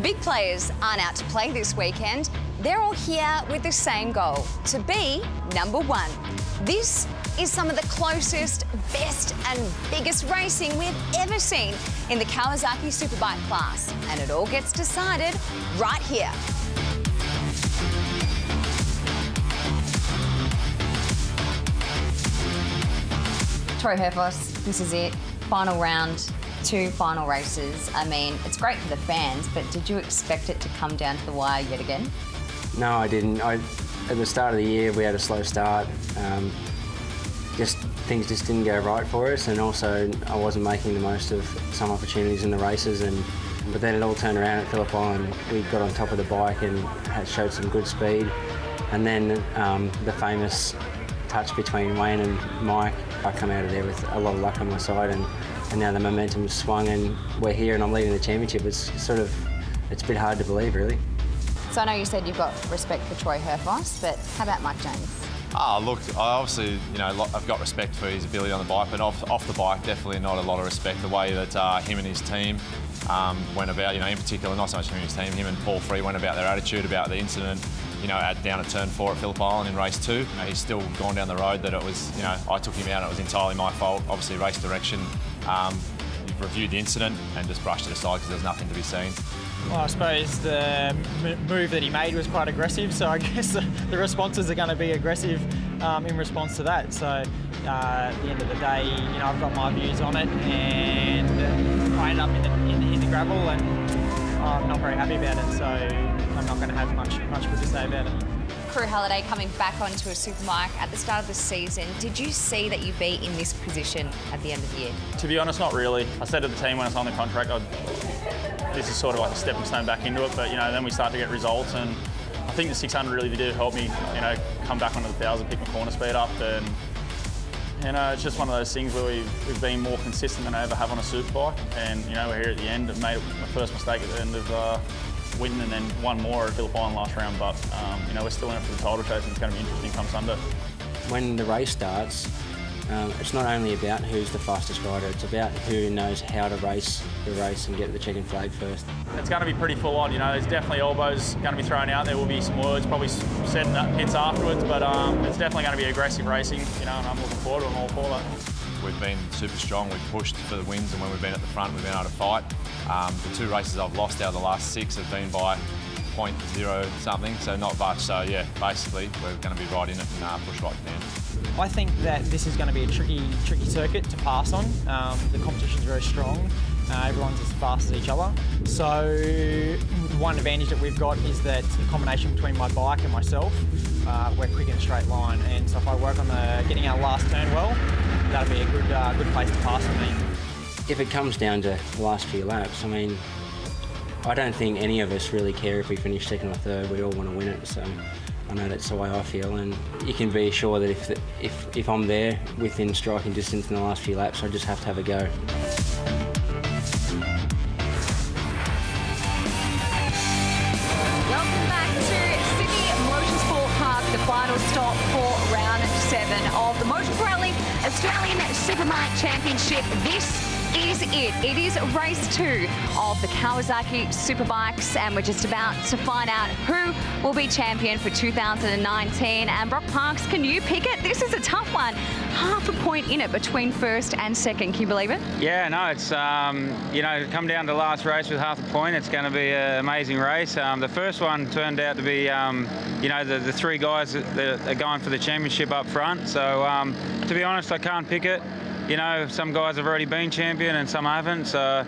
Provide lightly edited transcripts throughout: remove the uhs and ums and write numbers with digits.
big players aren't out to play this weekend. They're all here with the same goal, to be #1. This is some of the closest, best and biggest racing we've ever seen in the Kawasaki Superbike class. And it all gets decided right here. Troy HERFOSS, this is it. Final round, 2 final races. I mean, it's great for the fans, but did you expect it to come down to the wire yet again? No, I didn't. At the start of the year, we had a slow start. Things just didn't go right for us, and also I wasn't making the most of some opportunities in the races. But then it all turned around at Phillip Island. We got on top of the bike and showed some good speed. And then the famous touch between Wayne and Mike, I come out of there with a lot of luck on my side, and now the momentum's swung and we're here and I'm leading the championship. It's a bit hard to believe, really. So I know you said you've got respect for Troy HERFOSS, but how about Mike James? Oh, look, I obviously, I've got respect for his ability on the bike, but off the bike, definitely not a lot of respect. The way that him and his team went about, in particular, not so much him and his team, him and Paul Free went about their attitude about the incident, down at turn 4 at Phillip Island in race 2. He's still gone down the road that it was, I took him out, it was entirely my fault. Obviously, race direction, reviewed the incident and just brushed it aside because there's nothing to be seen. Well, I suppose the move that he made was quite aggressive, so I guess the responses are going to be aggressive in response to that. So at the end of the day, I've got my views on it, and I ended up in the gravel, and I'm not very happy about it. So I'm not going to have much good to say about it. Crew holiday coming back onto a Superbike at the start of the season. Did you see that you'd be in this position at the end of the year? To be honest, not really. I said to the team when I signed the contract, this is sort of like a stepping stone back into it, but then we start to get results, and I think the 600 really did help me, come back onto the 1000, pick my corner speed up, and it's just one of those things where we've been more consistent than I ever have on a Superbike, and we're here at the end. I made my first mistake at the end of winning, and then one more at Phillip Island last round, but we're still in it for the title chase, and it's going to be interesting come Sunday. When the race starts, it's not only about who's the fastest rider, it's about who knows how to race the race and get the checkered flag first. It's going to be pretty full on, there's definitely elbows going to be thrown out. There will be some words probably said in the pits afterwards, but it's definitely going to be aggressive racing, and I'm looking forward to it. I'm all for that. We've been super strong, we've pushed for the wins, and when we've been at the front, we've been able to fight. The 2 races I've lost out of the last 6 have been by 0.0 something, so not much. So yeah, basically we're going to be right in it and push right down. I think that this is going to be a tricky circuit to pass on. The competition's very strong. Everyone's as fast as each other. So one advantage that we've got is that the combination between my bike and myself, we're quick in a straight line. And so if I work on getting our last turn well, that'll be a good place to pass for me. If it comes down to the last few laps, I mean, I don't think any of us really care if we finish 2nd or 3rd. We all want to win it, so I know that's the way I feel, and you can be sure that if I'm there within striking distance in the last few laps, I just have to have a go. Welcome back to Sydney Motorsport Park, the final stop for round 7 of the Motul Pirelli Australian Superbike Championship. This is it. It is race 2 of the Kawasaki Superbikes, and we're just about to find out who will be champion for 2019. And Brock Parks, can you pick it? This is a tough one. Half a point in it between 1st and 2nd. Can you believe it? Yeah, no, it's, to come down to the last race with half a point, it's going to be an amazing race. The first one turned out to be, the 3 guys that are going for the championship up front. So, to be honest, I can't pick it. Some guys have already been champion and some haven't. So,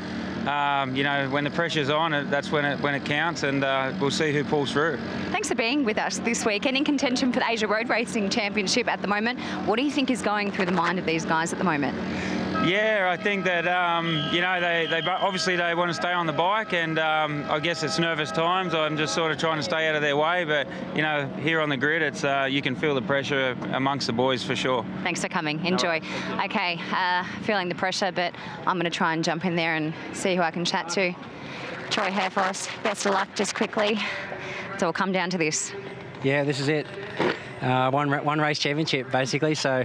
when the pressure's on, that's when it counts, and we'll see who pulls through. Thanks for being with us this week and in contention for the Asia Road Racing Championship at the moment. What do you think is going through the mind of these guys at the moment? Yeah, I think that, they obviously they want to stay on the bike, and I guess it's nervous times. I'm just sort of trying to stay out of their way, but, here on the grid, it's you can feel the pressure amongst the boys for sure. Thanks for coming. Enjoy. Okay, feeling the pressure, but I'm going to try and jump in there and see who I can chat to. Troy HERFOSS, best of luck just quickly. It's all come down to this. Yeah, this is it. One race championship, basically, so,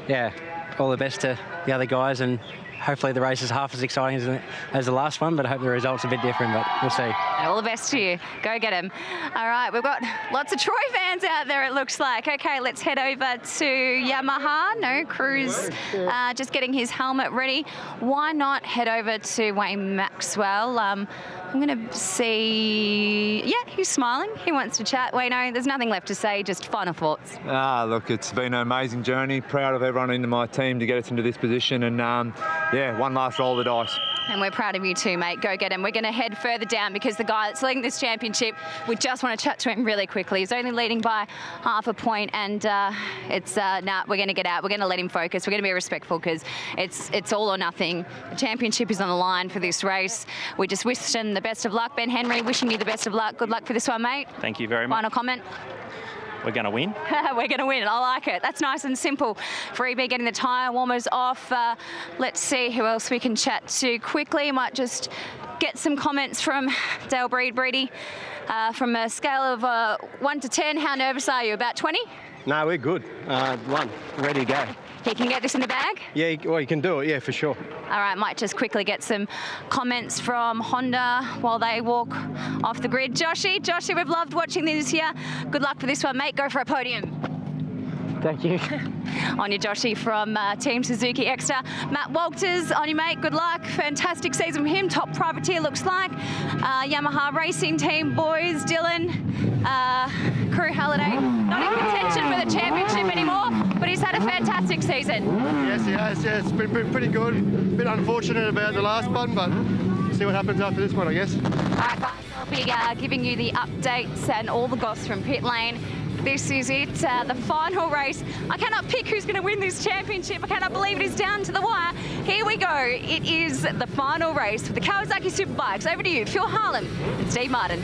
yeah. All the best to the other guys, and hopefully the race is half as exciting as the last one, but I hope the result's a bit different, but we'll see. And all the best to you. Go get him. All right, we've got lots of Troy fans out there, it looks like. Okay, let's head over to Yamaha. No, Cruz just getting his helmet ready. Why not head over to Wayne Maxwell? I'm going to see... Yeah, he's smiling. He wants to chat. Wayno, there's nothing left to say, just final thoughts. Look, it's been an amazing journey. Proud of everyone in my team to get us into this position, and yeah, one last roll of the dice. And we're proud of you too, mate. Go get him. We're going to head further down because the guy that's leading this championship, we just want to chat to him really quickly. He's only leading by half a point, and nah, we're going to get out. We're going to let him focus. We're going to be respectful because it's all or nothing. The championship is on the line for this race. We just wish him the best of luck. Ben Henry, wishing you the best of luck. Good luck for this one, mate. Thank you very much. Final comment? We're going to win. We're going to win. I like it. That's nice and simple. Freebie getting the tyre warmers off. Let's see who else we can chat to quickly. Might just get some comments from Dale Breedy. From a scale of 1 to 10, how nervous are you? About 20? No, we're good. 1, ready to go. He can get this in the bag? Yeah, well, you can do it, yeah, for sure. All right, might just quickly get some comments from Honda while they walk off the grid. Joshy, we've loved watching this here. Good luck for this one, mate. Go for a podium. Thank you. On you, Joshy, from Team Suzuki Extra. Matt Walters, on you, mate. Good luck. Fantastic season from him. Top privateer, looks like. Yamaha Racing Team boys. Dylan, Crew Halliday. Not in contention for the championship anymore, but he's had a fantastic season. Yes, he has. Yeah, it's been pretty good. A bit unfortunate about the last one, but see what happens after this one, I guess. All right, guys, I'll be giving you the updates and all the goss from pit lane. This is it, the final race. I cannot pick who's going to win this championship. I cannot believe it is down to the wire. Here we go. It is the final race for the Kawasaki Superbikes. Over to you, Phil Harlan and Steve Martin.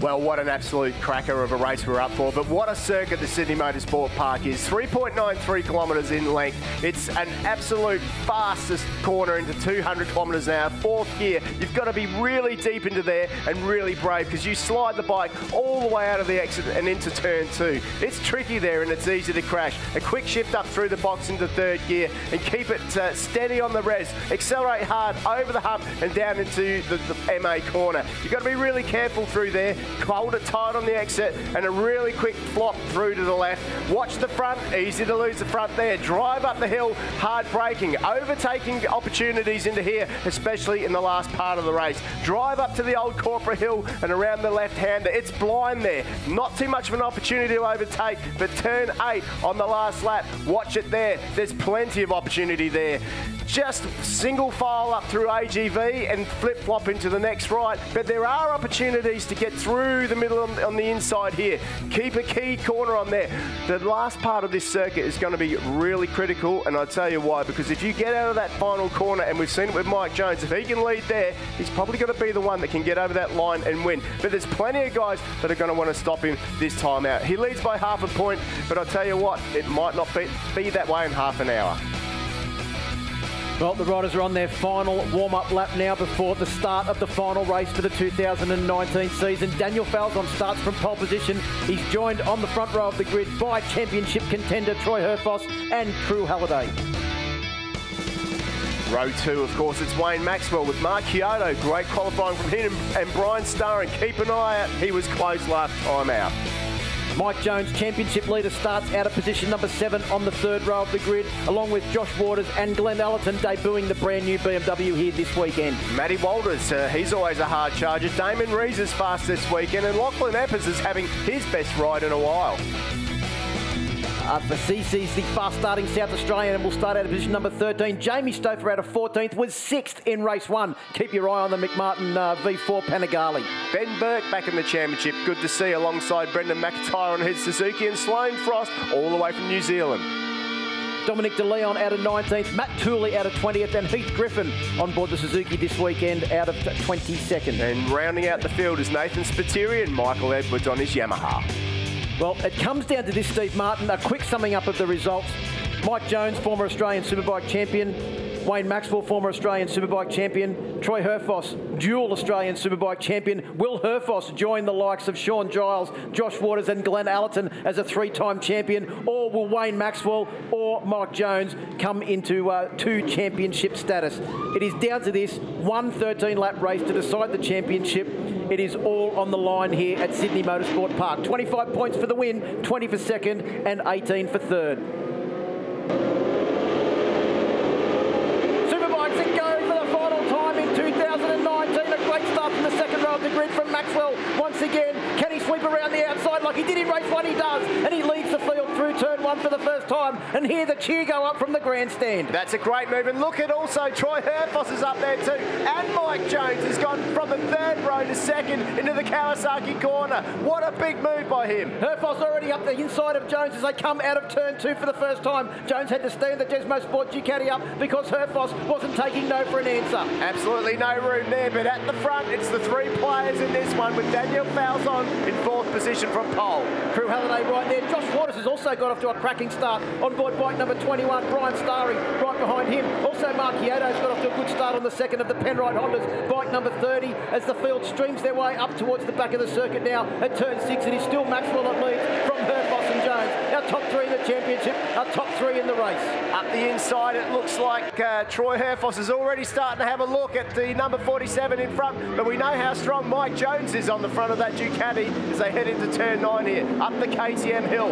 Well, what an absolute cracker of a race we're up for, but what a circuit the Sydney Motorsport Park is. 3.93 kilometres in length. It's an absolute fastest corner into 200 kilometres an hour. Fourth gear. You've got to be really deep into there and really brave because you slide the bike all the way out of the exit and into turn 2. It's tricky there and it's easy to crash. A quick shift up through the box into third gear and keep it steady on the res. Accelerate hard over the hump and down into the MA corner. You've got to be really careful through there. Hold it tight on the exit and a really quick flop through to the left. Watch the front, easy to lose the front there. Drive up the hill, hard braking, overtaking opportunities into here, especially in the last part of the race. Drive up to the old corporate hill and around the left-hander. It's blind there. Not too much of an opportunity to overtake, but turn 8 on the last lap. Watch it there. There's plenty of opportunity there. Just single file up through AGV and flip-flop into the next right, but there are opportunities to get through the middle on the inside here. Keep a key corner on there. The last part of this circuit is going to be really critical, and I'll tell you why, because if you get out of that final corner, and we've seen it with Mike Jones, if he can lead there, he's probably going to be the one that can get over that line and win. But there's plenty of guys that are going to want to stop him this time out. He leads by half a point, but I'll tell you what, it might not be that way in half an hour. Well, the riders are on their final warm-up lap now before the start of the final race for the 2019 season. Daniel Falzon starts from pole position. He's joined on the front row of the grid by championship contender Troy HERFOSS and Crew Halliday. Row 2, of course, it's Wayne Maxwell with Mark Kyoto. Great qualifying from him and Brian Starr, and keep an eye out. He was close last time out. Mike Jones, championship leader, starts out of position number 7 on the third row of the grid, along with Josh Waters and Glenn Allerton debuting the brand new BMW here this weekend. Matty Walters, he's always a hard charger. Damon REES is fast this weekend, and Lachlan Eppers is having his best ride in a while. The CC's the fast-starting South Australian and will start out of position number 13. Jamie Stauffer out of 14th was 6th in race 1. Keep your eye on the McMartin V4 Panigale. Ben Burke back in the championship. Good to see alongside Brendan McIntyre on his Suzuki, and Sloane Frost all the way from New Zealand. Dominic De Leon out of 19th, Matt Tooley out of 20th, and Heath Griffin on board the Suzuki this weekend out of 22nd. And rounding out the field is Nathan Spiteri and Michael Edwards on his Yamaha. Well, it comes down to this, Steve Martin. A quick summing up of the results. Mike Jones, former Australian Superbike champion, Wayne Maxwell, former Australian Superbike champion. Troy HERFOSS, dual Australian Superbike champion. Will HERFOSS join the likes of Sean Giles, Josh Waters and Glenn Allerton as a 3-time champion? Or will Wayne Maxwell or Mike Jones come into 2 championship status? It is down to this one 13-lap race to decide the championship. It is all on the line here at Sydney Motorsport Park. 25 points for the win, 20 for second and 18 for third. Superbikes that go for the final time in 2019. A great start from the second row of the grid from Maxwell. Once again, can he sweep around the outside like he did in race 1? He does, and he leads the field through turn 1 for the first time. And hear the cheer go up from the grandstand. That's a great move, and look at also Troy HERFOSS is up there too, and Mike Jones has gone from the 3rd row to 2nd into the Kawasaki corner. What a big move by him. HERFOSS already up the inside of Jones as they come out of turn 2 for the first time. Jones had to stand the Desmo Sport Ducati up because HERFOSS wasn't taking no for an answer. Absolutely no room there, but at the front it's the 3 players in this one with Daniel Falzon in 4th position from pole. Crew Halliday right there. Josh Waters has also got off to a cracking start on board bike number 21. Brian Starry right behind him. Also Mark Kyoto's got off to a good start on the second of the Penrite Hondas, bike number 30, as the field streams their way up towards the back of the circuit now at turn 6. It is still Maxwell that leads from HERFOSS and Jones. Our top 3 in the championship, our top 3 in the race. Up the inside, it looks like Troy HERFOSS is already starting to have a look at the number 47 in front, but we know how strong Mike Jones is on the front of that Ducati as they head into turn 9 here, up the KTM hill.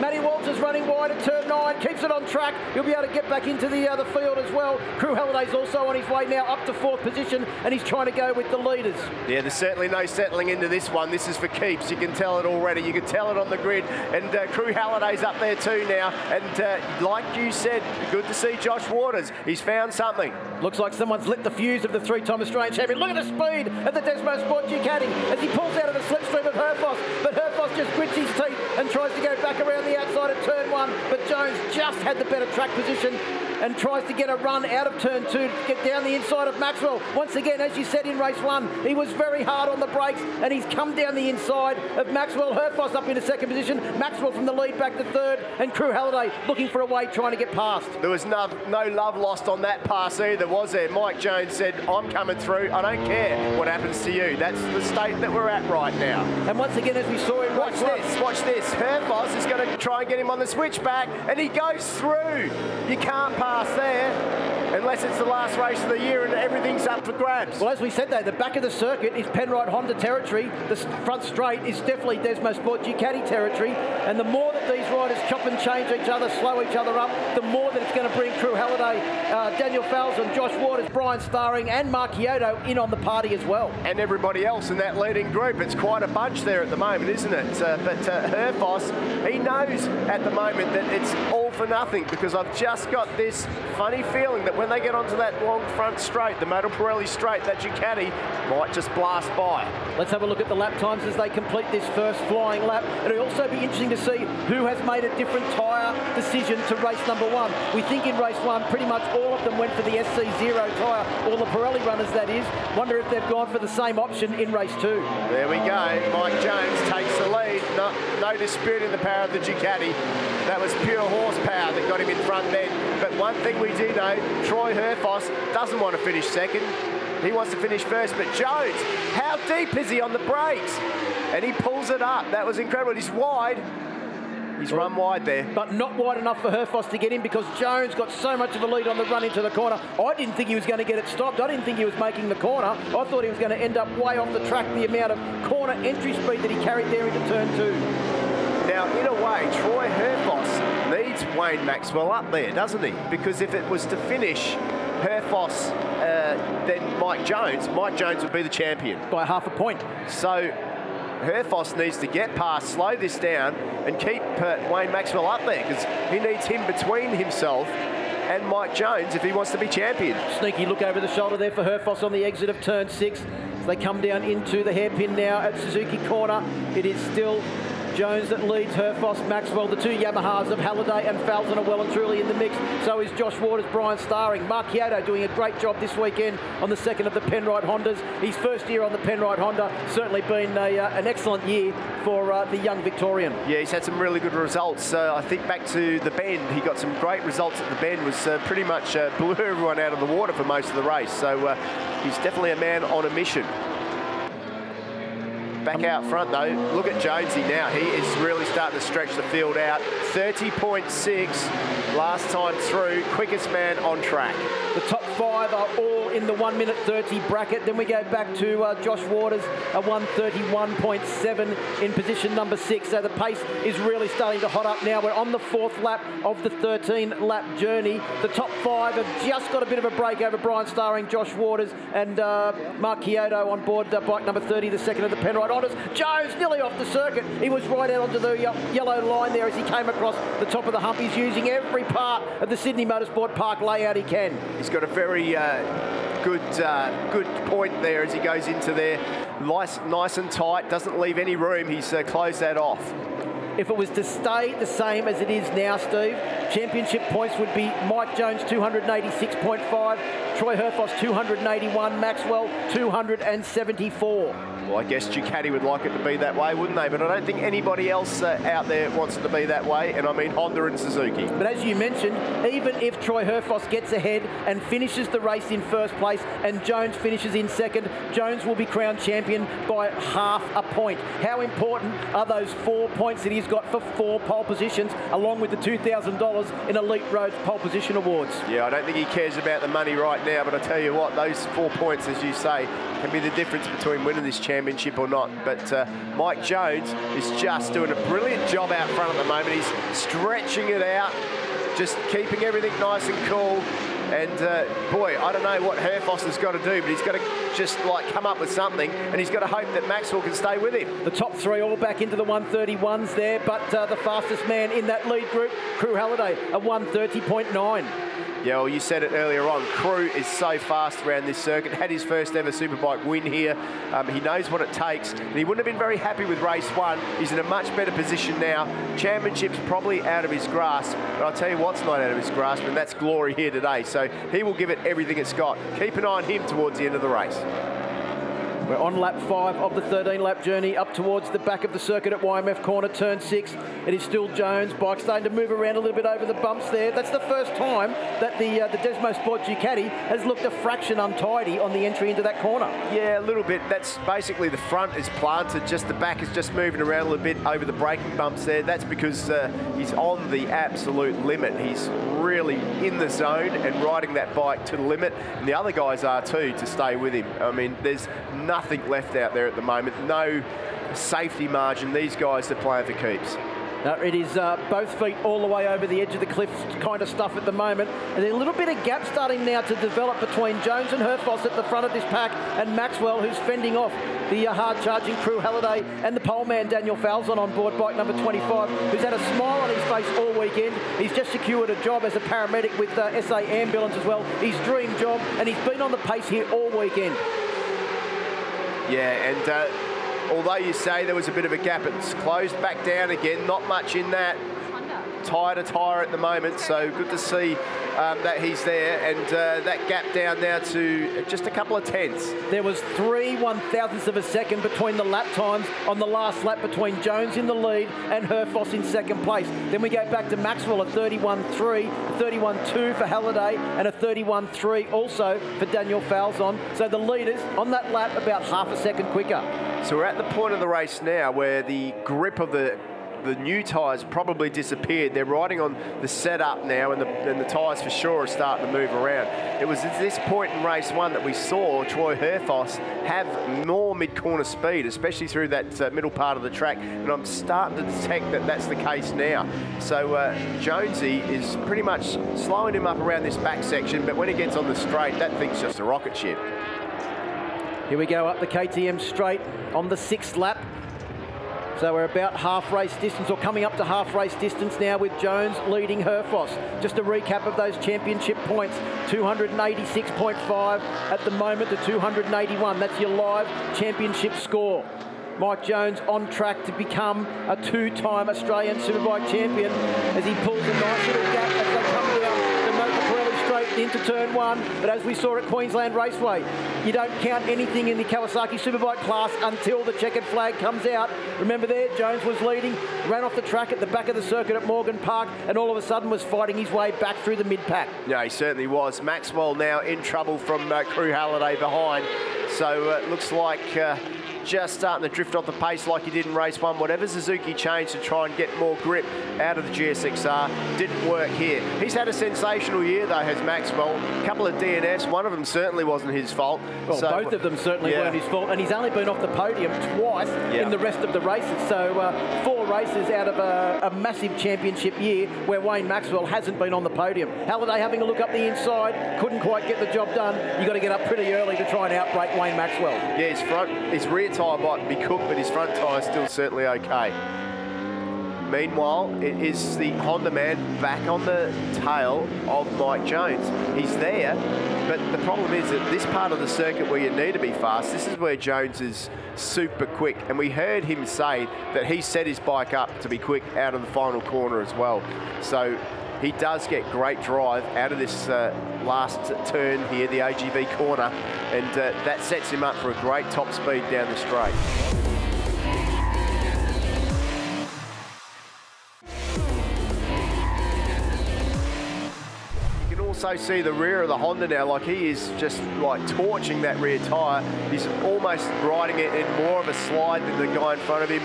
Matty Walters running wide at turn 9, keeps it on track. He'll be able to get back into the field as well. Crew Halliday's also on his way now up to 4th position, and he's trying to go with the leaders. Yeah, there's certainly no settling into this one. This is for keeps. You can tell it already. You can tell it on the grid. And Crew Halliday's up there too now. And like you said, good to see Josh Waters. He's found something. Looks like someone's lit the fuse of the 3-time Australian champion. Look at the speed of the Desmo Sport Ducati as he pulls out of the slipstream of HERFOSS. But HERFOSS just grits his teeth and tries to go back around the outside of turn 1. But Jones just had the better track position and tries to get a run out of turn 2 to get down the inside of Maxwell. Once again, as you said in race 1, he was very hard on the brakes and he's come down the inside of Maxwell. HERFOSS up into 2nd position. Maxwell from the lead back to 3rd, and Crew Halliday looking for a way, trying to get past. There was no love lost on that pass either, was there? Mike Jones said, I'm coming through. I don't care what happens to you. That's the state that we're at right now. And once again, as we saw in race 1. Watch this. HERFOSS is going to try and get him on the switchback, and he goes through. You can't pass there unless it's the last race of the year and everything's up for grabs. Well, as we said though, the back of the circuit is Penrite Honda territory. The front straight is definitely Desmo Sport Ducati territory. And the more that these riders chop and change each other, slow each other up, the more that it's going to bring Crew Halliday, Daniel Falzon, Josh Waters, Brian Starring and Mark Kyoto in on the party as well. And everybody else in that leading group. It's quite a bunch there at the moment, isn't it? But HERFOSS, he knows at the moment that it's all for nothing, because I've just got this funny feeling that when they get onto that long front straight, the Motul Pirelli straight, that Ducati might just blast by. Let's have a look at the lap times as they complete this first flying lap. It'll also be interesting to see who has made a different tyre decision to race number 1. We think in race 1, pretty much all of them went for the SC0 tyre, all the Pirelli runners that is. Wonder if they've gone for the same option in race 2. There we go. Mike Jones takes the lead. No disputing the power of the Ducati. That was pure horsepower that got him in front then. But one thing we do know, Troy HERFOSS doesn't want to finish second. He wants to finish first. But Jones, how deep is he on the brakes? And he pulls it up. That was incredible. He's wide. He's run wide there. But not wide enough for HERFOSS to get in, because Jones got so much of a lead on the run into the corner. I didn't think he was going to get it stopped. I didn't think he was making the corner. I thought he was going to end up way off the track, the amount of corner entry speed that he carried there into turn 2. Now, in a way, Troy HERFOSS needs Wayne Maxwell up there, doesn't he? Because if it was to finish HERFOSS, then Mike Jones would be the champion. By half a point. So HERFOSS needs to get past, slow this down, and keep Wayne Maxwell up there, because he needs him between himself and Mike Jones if he wants to be champion. Sneaky look over the shoulder there for HERFOSS on the exit of turn 6. As they come down into the hairpin now at Suzuki Corner. It is still Jones that leads HERFOSS, Maxwell, the two Yamahas of Halliday and Falzon are well and truly in the mix. So is Josh Waters, Brian Starring. Mark Chiodo doing a great job this weekend on the second of the Penrite Hondas. His first year on the Penrite Honda, certainly been an excellent year for the young Victorian. Yeah, he's had some really good results. I think back to the Bend, he got some great results at the Bend, was pretty much blew everyone out of the water for most of the race. So he's definitely a man on a mission. Back out front though, look at Jonesy now. He is really starting to stretch the field out. 30.6 last time through, quickest man on track. The top 5 are all in the 1 minute 30 bracket. Then we go back to Josh Waters, a 1:31.7 in position number 6. So the pace is really starting to hot up now. We're on the 4th lap of the 13-lap journey. The top 5 have just got a bit of a break over Brian Starring, Josh Waters and Mark Chiodo on board bike number 30, the second of the Penrite Hondas. Jones nearly off the circuit. He was right out onto the yellow line there as he came across the top of the hump. He's using every part of the Sydney Motorsport Park layout he can. He's got a very good point there as he goes into there. Nice and tight, doesn't leave any room. He's closed that off. If it was to stay the same as it is now, Steve, championship points would be Mike Jones 286.5, Troy HERFOSS 281, Maxwell 274. Well, I guess Ducati would like it to be that way, wouldn't they? But I don't think anybody else out there wants it to be that way, and I mean Honda and Suzuki. But as you mentioned, even if Troy HERFOSS gets ahead and finishes the race in first place and Jones finishes in second, Jones will be crowned champion by half a point. How important are those 4 points that he's got for 4 pole positions, along with the $2,000 in Elite Roads Pole Position Awards? Yeah, I don't think he cares about the money right now, but I tell you what, those 4 points, as you say, can be the difference between winning this championship or not. But Mike Jones is just doing a brilliant job out front at the moment. He's stretching it out, just keeping everything nice and cool. And boy, I don't know what HERFOSS has got to do, but he's got to just like come up with something, and he's got to hope that Maxwell can stay with him. The top 3 all back into the 131s there, but the fastest man in that lead group, Crew Halliday, a 1:30.9. Yeah, well, you said it earlier on. Crew is so fast around this circuit. Had his first ever Superbike win here. He knows what it takes. And he wouldn't have been very happy with race 1. He's in a much better position now. Championship's probably out of his grasp. But I'll tell you what's not out of his grasp, and that's glory here today. So he will give it everything it's got. Keep an eye on him towards the end of the race. We're on lap 5 of the 13-lap journey up towards the back of the circuit at YMF corner, turn 6. It is still Jones. Bike starting to move around a little bit over the bumps there. That's the first time that the Desmo Sport Ducati has looked a fraction untidy on the entry into that corner. Yeah, a little bit. That's basically the front is planted, just the back is just moving around a little bit over the braking bumps there. That's because he's on the absolute limit. He's really in the zone and riding that bike to the limit, and the other guys are too, to stay with him. I mean, there's nothing left out there at the moment, no safety margin. These guys are playing for keeps. It is both feet all the way over the edge of the cliff kind of stuff at the moment. And there's a little bit of gap starting now to develop between Jones and HERFOSS at the front of this pack, and Maxwell, who's fending off the hard-charging Crew Halliday, and the pole man Daniel Falzon on board bike number 25, who's had a smile on his face all weekend. He's just secured a job as a paramedic with SA Ambulance as well. His dream job, and he's been on the pace here all weekend. Yeah, and although you say there was a bit of a gap, it's closed back down again. Not much in that. Tyre to tyre at the moment, so good to see that he's there, and that gap down now to just a couple of tenths. There was 3 1/1000ths of a second between the lap times on the last lap between Jones in the lead and HERFOSS in second place. Then we go back to Maxwell at 31.3, 31.2 for Halliday, and a 31.3 also for Daniel Falzon. So the leaders on that lap about half a second quicker. So we're at the point of the race now where the grip of the new tyres probably disappeared. They're riding on the setup now, and the tyres for sure are starting to move around. It was at this point in race 1 that we saw Troy HERFOSS have more mid-corner speed, especially through that middle part of the track, and I'm starting to detect that that's the case now. So Jonesy is pretty much slowing him up around this back section, but when he gets on the straight, that thing's just a rocket ship. Here we go up the KTM straight on the 6th lap. So we're about half race distance, or coming up to half race distance now, with Jones leading HERFOSS. Just a recap of those championship points: 286.5 at the moment to 281. That's your live championship score. Mike Jones on track to become a two-time Australian Superbike champion as he pulls a nice little gap as they come down the Motul Pirelli straight into turn one. But as we saw at Queensland Raceway, you don't count anything in the Kawasaki Superbike class until the checkered flag comes out. Remember there, Jones was leading, ran off the track at the back of the circuit at Morgan Park, and all of a sudden was fighting his way back through the mid-pack. Yeah, he certainly was. Maxwell now in trouble from Crew Halliday behind. So it looks like just starting to drift off the pace like he did in race one. Whatever Suzuki changed to try and get more grip out of the GSXR didn't work here. He's had a sensational year though, has Maxwell. A couple of DNFs, one of them certainly wasn't his fault. Well, so, both of them certainly weren't his fault, and he's only been off the podium twice in the rest of the races. So 4 races out of a massive championship year where Wayne Maxwell hasn't been on the podium. Halliday having a look up the inside, couldn't quite get the job done. You've got to get up pretty early to try and outbrake Wayne Maxwell. Yeah, his rear tyre might be cooked, but his front tyre is still certainly okay. Meanwhile, it is the Honda man back on the tail of Mike Jones. He's there, but the problem is that this part of the circuit where you need to be fast, this is where Jones is super quick. And we heard him say that he set his bike up to be quick out of the final corner as well. So he does get great drive out of this last turn here, the AGV corner, and that sets him up for a great top speed down the straight. Also see the rear of the Honda now, like he is just like torching that rear tyre. He's almost riding it in more of a slide than the guy in front of him,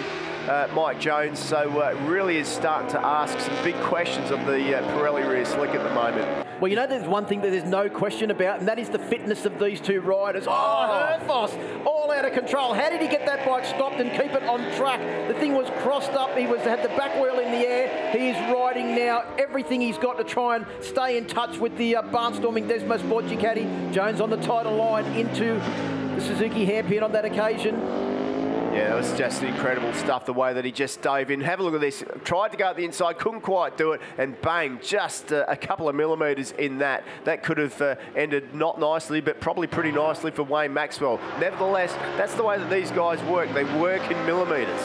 Mike Jones. So really is starting to ask some big questions of the Pirelli rear slick at the moment. Well, you know, there's one thing that there's no question about, and that is the fitness of these two riders. Oh, HERFOSS, all out of control. How did he get that bike stopped and keep it on track? The thing was crossed up. He had the back wheel in the air. He is riding now everything he's got to try and stay in touch with the barnstorming Desmo Sport Ducati. Jones on the title line into the Suzuki hairpin on that occasion. Yeah, it was just incredible stuff, the way that he just dove in. Have a look at this. Tried to go at the inside, couldn't quite do it, and bang, just a couple of millimetres in that. That could have ended not nicely, but probably pretty nicely for Wayne Maxwell. Nevertheless, that's the way that these guys work. They work in millimetres.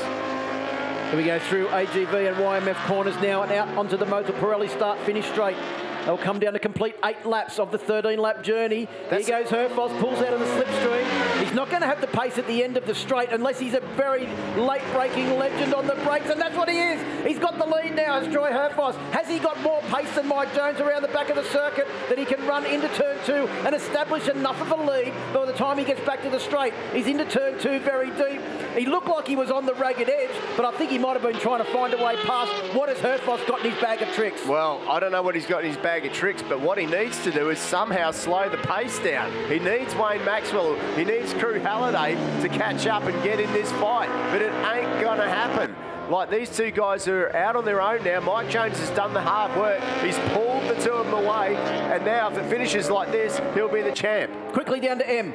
Here we go through AGV and YMF corners now and out onto the Motul Pirelli start-finish straight. They'll come down to complete 8 laps of the 13-lap journey. Here goes HERFOSS, pulls out of the slipstream. He's not going to have the pace at the end of the straight unless he's a very late-breaking legend on the brakes, and that's what he is. He's got the lead now as Troy HERFOSS. Has he got more pace than Mike Jones around the back of the circuit that he can run into turn 2 and establish enough of a lead by the time he gets back to the straight? He's into turn 2 very deep. He looked like he was on the ragged edge, but I think he might have been trying to find a way past. What has HERFOSS got in his bag of tricks? Well, I don't know what he's got in his bag of tricks, but what he needs to do is somehow slow the pace down. He needs Wayne Maxwell, he needs Crew Halliday to catch up and get in this fight, but it ain't gonna happen. Like, these two guys are out on their own now. Mike Jones has done the hard work. He's pulled the two of them away, and now if it finishes like this, he'll be the champ. Quickly down to M.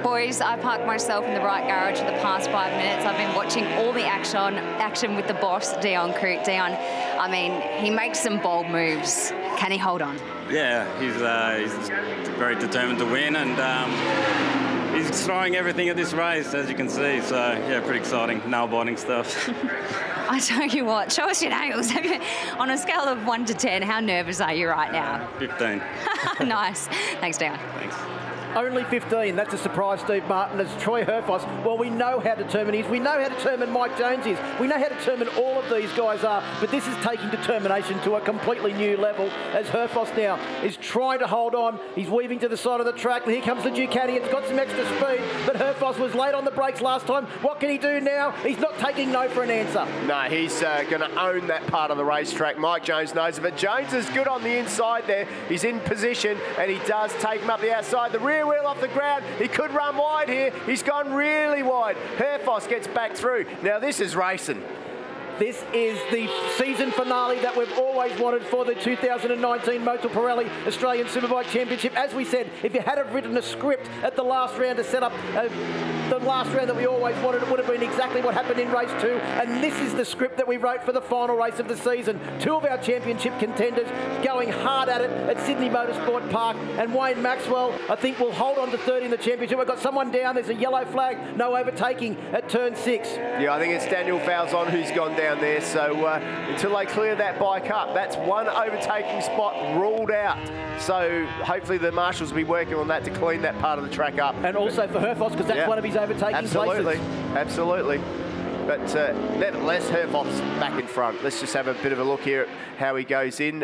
Boys, I parked myself in the right garage for the past 5 minutes. I've been watching all the action with the boss, Dion Crook. Dion, I mean, he makes some bold moves. Can he hold on? Yeah, he's very determined to win, and he's throwing everything at this race, as you can see. So, yeah, pretty exciting, nail-biting stuff. I tell you what, show us your nails. On a scale of 1 to 10, how nervous are you right now? 15. Nice. Thanks, Dion. Thanks. Only 15. That's a surprise, Steve Martin. As Troy HERFOSS, well, we know how determined he is. We know how determined Mike Jones is. We know how determined all of these guys are. But this is taking determination to a completely new level as HERFOSS now is trying to hold on. He's weaving to the side of the track. Here comes the Ducati. It's got some extra speed. But HERFOSS was late on the brakes last time. What can he do now? He's not taking no for an answer. No, he's going to own that part of the racetrack. Mike Jones knows it. But Jones is good on the inside there. He's in position, and he does take him up the outside. The rear wheel off the ground. He could run wide here. He's gone really wide. HERFOSS gets back through. Now this is racing. This is the season finale that we've always wanted for the 2019 Motul Pirelli Australian Superbike Championship. As we said, if you had have written a script at the last round to set up the last round that we always wanted, it would have been exactly what happened in race 2. And this is the script that we wrote for the final race of the season. 2 of our championship contenders going hard at it at Sydney Motorsport Park. And Wayne Maxwell, I think, will hold on to third in the championship. We've got someone down. There's a yellow flag. No overtaking at turn 6. Yeah, I think it's Daniel Falzon who's gone down there. So until they clear that bike up, that's one overtaking spot ruled out. So hopefully the marshals will be working on that to clean that part of the track up. And also for HERFOSS, because that's one of his overtaking places. Absolutely. But nevertheless, HERFOSS back in front. Let's just have a bit of a look here at how he goes in.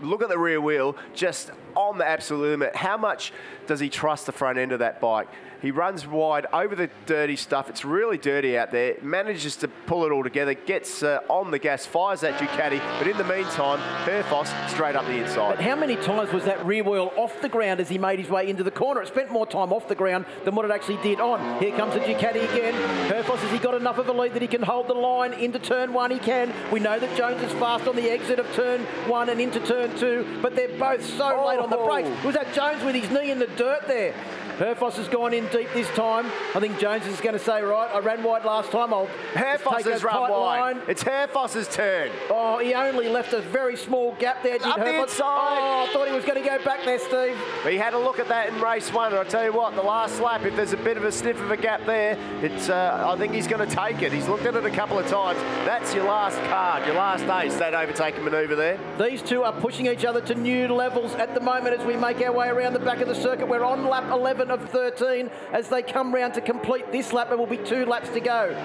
Look at the rear wheel, just on the absolute limit. How much does he trust the front end of that bike? He runs wide over the dirty stuff. It's really dirty out there. Manages to pull it all together, gets on the gas, fires that Ducati. But in the meantime, HERFOSS straight up the inside. But how many times was that rear wheel off the ground as he made his way into the corner? It spent more time off the ground than what it actually did on. Here comes the Ducati again. HERFOSS, has he got enough of a lead that he can hold the line into turn 1? He can. We know that Jones is fast on the exit of turn 1 and into turn 2, but they're both so late on the brakes. Was that Jones with his knee in the dirt there? HERFOSS has gone in deep this time. I think Jones is going to say, right, I ran wide last time. HERFOSS has run wide. It's HERFOSS's turn. Oh, he only left a very small gap there, did Up the inside. Oh, I thought he was going to go back there, Steve. But he had a look at that in race 1, and I'll tell you what, the last lap, if there's a bit of a sniff of a gap there, it's, I think he's going to take it. He's looked at it a couple of times. That's your last card, your last ace, that overtaking manoeuvre there. These two are pushing each other to new levels at the moment as we make our way around the back of the circuit. We're on lap 11 of 13 as they come round to complete this lap. There will be 2 laps to go.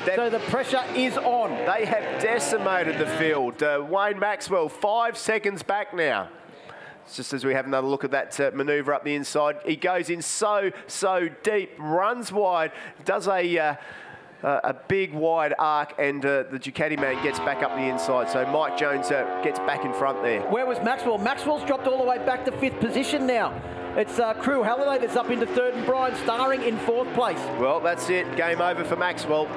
So the pressure is on. They have decimated the field. Wayne Maxwell, 5 seconds back now. It's just as we have another look at that manoeuvre up the inside. He goes in so deep, runs wide, does a big wide arc, and the Ducati man gets back up the inside. So Mike Jones gets back in front there. Where was Maxwell? Maxwell's dropped all the way back to 5th position now. It's Crew Halliday that's up into 3rd and Brian Starring in 4th place. Well, that's it. Game over for Maxwell.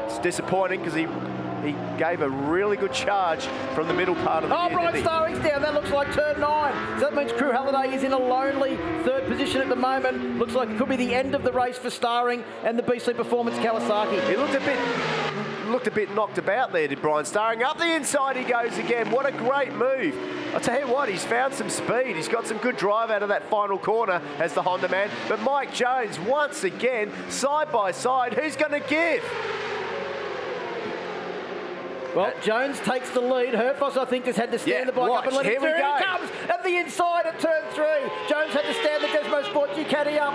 It's disappointing because he gave a really good charge from the middle part of the Oh, Brian Starring's down. That looks like turn 9. So that means Crew Halliday is in a lonely 3rd position at the moment. Looks like it could be the end of the race for Starring and the BC Performance Kawasaki. He looked a bit knocked about there, did Brian Starring. Up the inside he goes again. What a great move. I'll tell you what, he's found some speed. He's got some good drive out of that final corner as the Honda man. But Mike Jones, once again, side by side, who's going to give? Well, Jones takes the lead. HERFOSS, I think, just had to stand the bike up and let it through. Here he comes at the inside at turn 3. Jones had to stand the Desmo Sport Ducati up.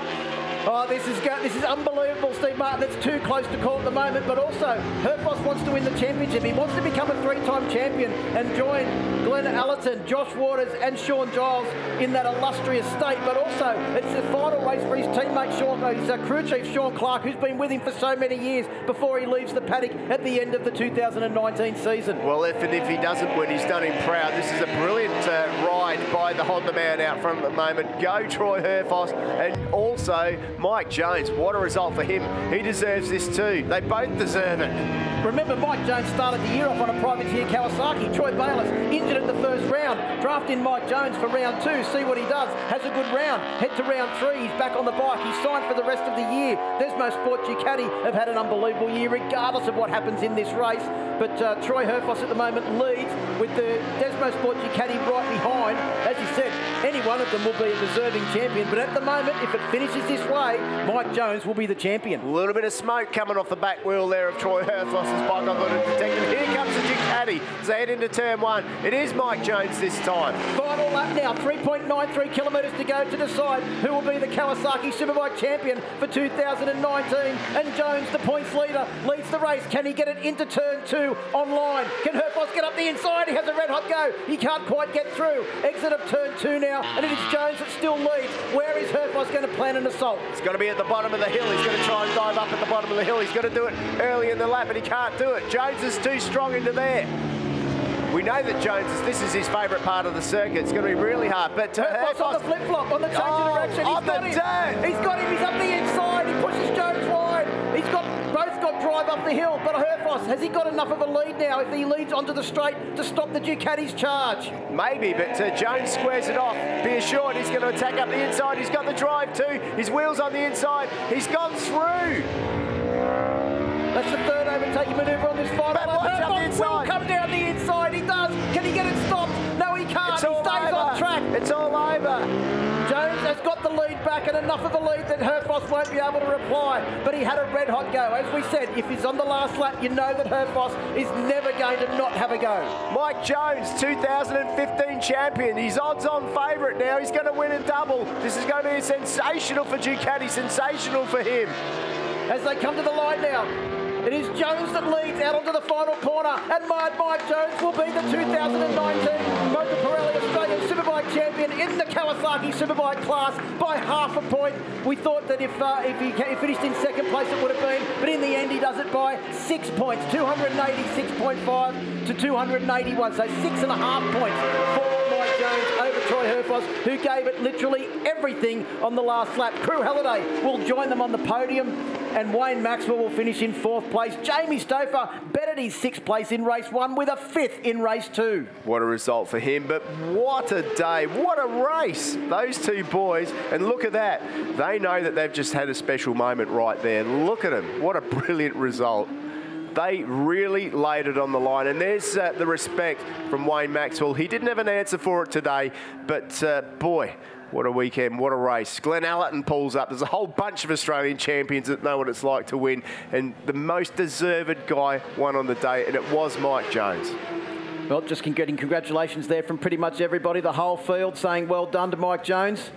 Oh, this is unbelievable, Steve Martin. It's too close to call at the moment, but also HERFOSS wants to win the championship. He wants to become a 3-time champion and join Glenn Allerton, Josh Waters and Sean Giles in that illustrious state. But also, it's the final race for his teammate, his crew chief, Sean Clark, who's been with him for so many years before he leaves the paddock at the end of the 2019 season. Well, if he doesn't win, he's done him proud. This is a brilliant ride by the Honda man out front at the moment. Go Troy HERFOSS, and also Mike Jones. What a result for him. He deserves this too. They both deserve it. Remember, Mike Jones started the year off on a privateer Kawasaki. Troy Bayliss injured at the first round. Draft in Mike Jones for round 2. See what he does. Has a good round. Head to round 3. He's back on the bike. He's signed for the rest of the year. Desmo Sport Ducati have had an unbelievable year regardless of what happens in this race. But Troy HERFOSS at the moment leads with the Desmo Sport Ducati right behind. As you said, any one of them will be a deserving champion. But at the moment, if it finishes this way, Mike Jones will be the champion. A little bit of smoke coming off the back wheel there of Troy HERFOSS's bike. I've got it detected. Here comes the Ducati as they head into turn 1. It is Mike Jones this time. Final lap now, 3.93 kilometres to go to decide who will be the Kawasaki Superbike champion for 2019. And Jones, the points leader, leads the race. Can he get it into turn 2 online? Can HERFOSS get up the inside? He has a red hot go. He can't quite get through. Exit of turn 2 now, and it is Jones that still leads. Where is HERFOSS going to plan an assault? It's got to be at the bottom of the hill. He's going to try and dive up at the bottom of the hill. He's got to do it early in the lap, but he can't do it. Jones is too strong into there. We know that this is his favourite part of the circuit. It's going to be really hard. But HERFOSS on the flip-flop, on the change of direction. He's got him. He's got him. He's up the inside. He pushes Jones wide. Both got drive up the hill, but HERFOSS Herfoss, has he got enough of a lead now if he leads onto the straight to stop the Ducati's charge? Maybe, but Jones squares it off. Be assured he's going to attack up the inside. He's got the drive too. His wheel's on the inside. He's gone through. That's the third overtaking manoeuvre on this final. Herfoss will come down the inside. He does. Can he get it stopped? No, he can't. He stays on track. It's all over. Jones has got the lead back and enough of a lead that Herfoss won't be able to reply. But he had a red-hot go. As we said, if he's on the last lap, you know that Herfoss is never going to not have a go. Mike Jones, 2015 champion. He's odds-on favourite now. He's going to win a double. This is going to be sensational for Ducati, sensational for him. As they come to the line now, it is Jones that leads out onto the final corner, and Mike Jones will be the 2019 Motul Pirelli Australian Superbike champion in the Kawasaki Superbike class by half a point. We thought that if he finished in second place it would have been, but in the end he does it by 6 points, 286.5 to 281, so 6.5 points for Mike Jones over Troy Herfoss, who gave it literally everything on the last lap. Crew Halliday will join them on the podium, and Wayne Maxwell will finish in 4th place. Jamie Stauffer bettered his 6th place in race 1 with a 5th in race 2. What a result for him, but what a day, what a race. Those two boys, and look at that. They know that they've just had a special moment right there. Look at them, what a brilliant result. They really laid it on the line, and there's the respect from Wayne Maxwell. He didn't have an answer for it today, but boy, what a weekend, what a race. Glenn Allerton pulls up. There's a whole bunch of Australian champions that know what it's like to win, and the most deserved guy won on the day, and it was Mike Jones. Well, just getting congratulations there from pretty much everybody, the whole field saying well done to Mike Jones.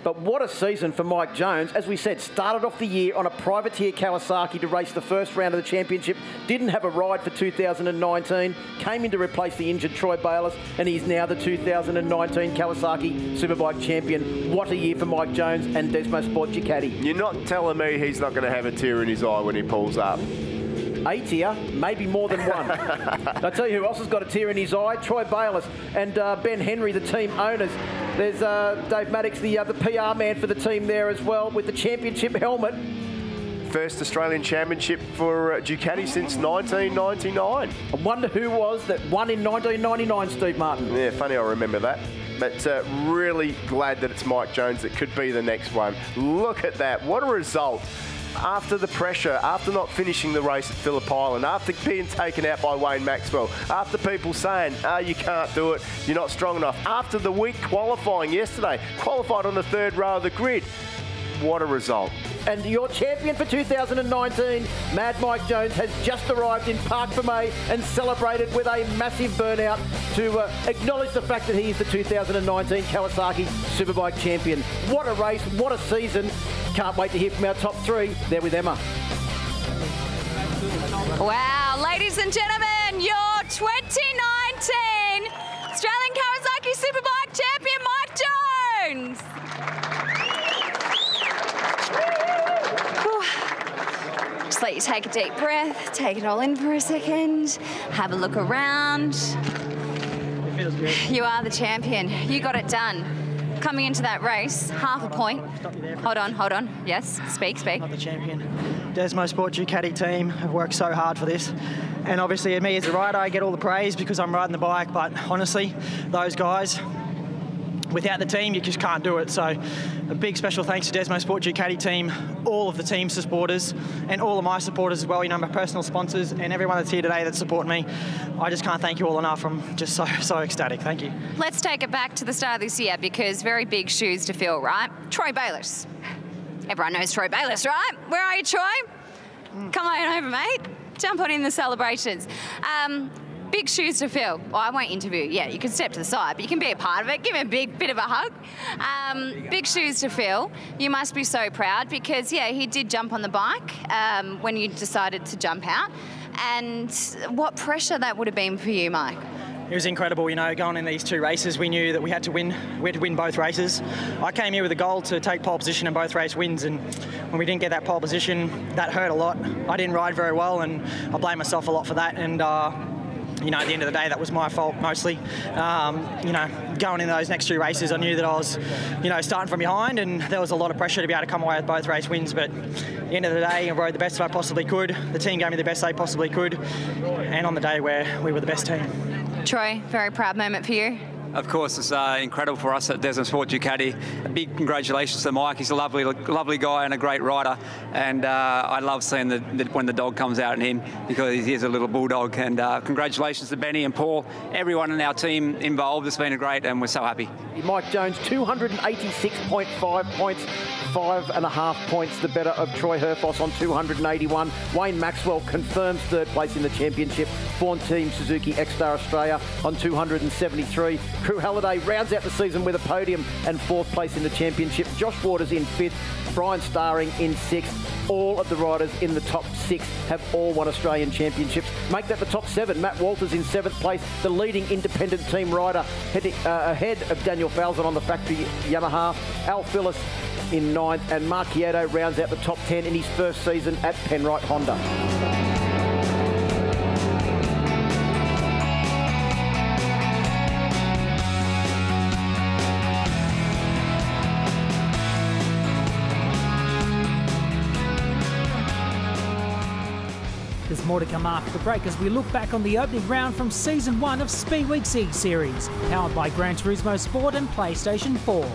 But what a season for Mike Jones. As we said, started off the year on a privateer Kawasaki to race the first round of the championship. Didn't have a ride for 2019. Came in to replace the injured Troy Bayliss, and he's now the 2019 Kawasaki Superbike champion. What a year for Mike Jones and Desmo Sport Ducati. You're not telling me he's not going to have a tear in his eye when he pulls up. A tear, maybe more than one. I'll tell you who else has got a tear in his eye. Troy Bayliss and Ben Henry, the team owners. There's Dave Maddox, the PR man for the team there as well, with the championship helmet. First Australian championship for Ducati since 1999. I wonder who was that won in 1999, Steve Martin. Yeah, funny I remember that. But really glad that it's Mike Jones that could be the next one. Look at that, what a result. After the pressure, after not finishing the race at Phillip Island, after being taken out by Wayne Maxwell, after people saying, you can't do it, you're not strong enough, after the week qualifying yesterday, qualified on the 3rd row of the grid. What a result. And your champion for 2019, Mad Mike Jones, has just arrived in Parc Fermé and celebrated with a massive burnout to acknowledge the fact that he is the 2019 Kawasaki Superbike champion. What a race, what a season. Can't wait to hear from our top 3. They're with Emma. Wow, ladies and gentlemen, your 2019 Australian Kawasaki Superbike champion, Mike Jones. Just let you take a deep breath, take it all in for a second, have a look around. It feels good. You are the champion. You got it done. Coming into that race, half a point. Hold on. Yes, speak. Not the champion. Desmo Sport Ducati team have worked so hard for this. And obviously, me as a rider, I get all the praise because I'm riding the bike. But honestly, those guys, without the team, you just can't do it. So a big special thanks to Desmo Sport Ducati team, all of the team supporters, and all of my supporters as well, you know, my personal sponsors, and everyone that's here today that support me. I just can't thank you all enough. I'm just so ecstatic. Thank you. Let's take it back to the start of this year, because very big shoes to fill, right? Troy Bayliss. Everyone knows Troy Bayliss, right? Where are you, Troy? Come on over, mate. Jump on in the celebrations. Big shoes to fill. Well, I won't interview. Yeah, you can step to the side, but you can be a part of it. Give him a big bit of a hug. Big shoes to fill. You must be so proud because, yeah, he did jump on the bike when you decided to jump out. And what pressure that would have been for you, Mike? It was incredible, you know, going in these 2 races. We knew that we had to win. We had to win both races. I came here with a goal to take pole position in both race wins, and when we didn't get that pole position, that hurt a lot. I didn't ride very well, and I blame myself a lot for that. And you know, at the end of the day, that was my fault mostly. You know, going in those next 2 races, I knew that I was, you know, starting from behind, and there was a lot of pressure to be able to come away with both race wins. But at the end of the day, I rode the best I possibly could. The team gave me the best they possibly could, and on the day where we were the best team. Troy, very proud moment for you. Of course, it's incredible for us at Desmond Sport Ducati. A big congratulations to Mike. He's a lovely guy and a great rider. And I love seeing when the dog comes out in him, because he is a little bulldog. And congratulations to Benny and Paul, everyone in our team involved. It's been great, and we're so happy. Mike Jones, 286.5 points, 5.5 points the better of Troy HERFOSS on 281. Wayne Maxwell confirms 3rd place in the championship. Fawn Team Suzuki X-Star Australia on 273. Crew Halliday rounds out the season with a podium and 4th place in the championship. Josh Waters in 5th, Brian Starring in 6th. All of the riders in the top 6 have all won Australian championships. Make that the top 7. Matt Walters in 7th place, the leading independent team rider, ahead of Daniel Falzon on the factory Yamaha. Al Phillips in 9th, and Mark Chiedo rounds out the top 10 in his first season at Penrite Honda. There's more to come after the break as we look back on the opening round from Season 1 of Speedweek's E-Series, powered by Gran Turismo Sport and PlayStation 4.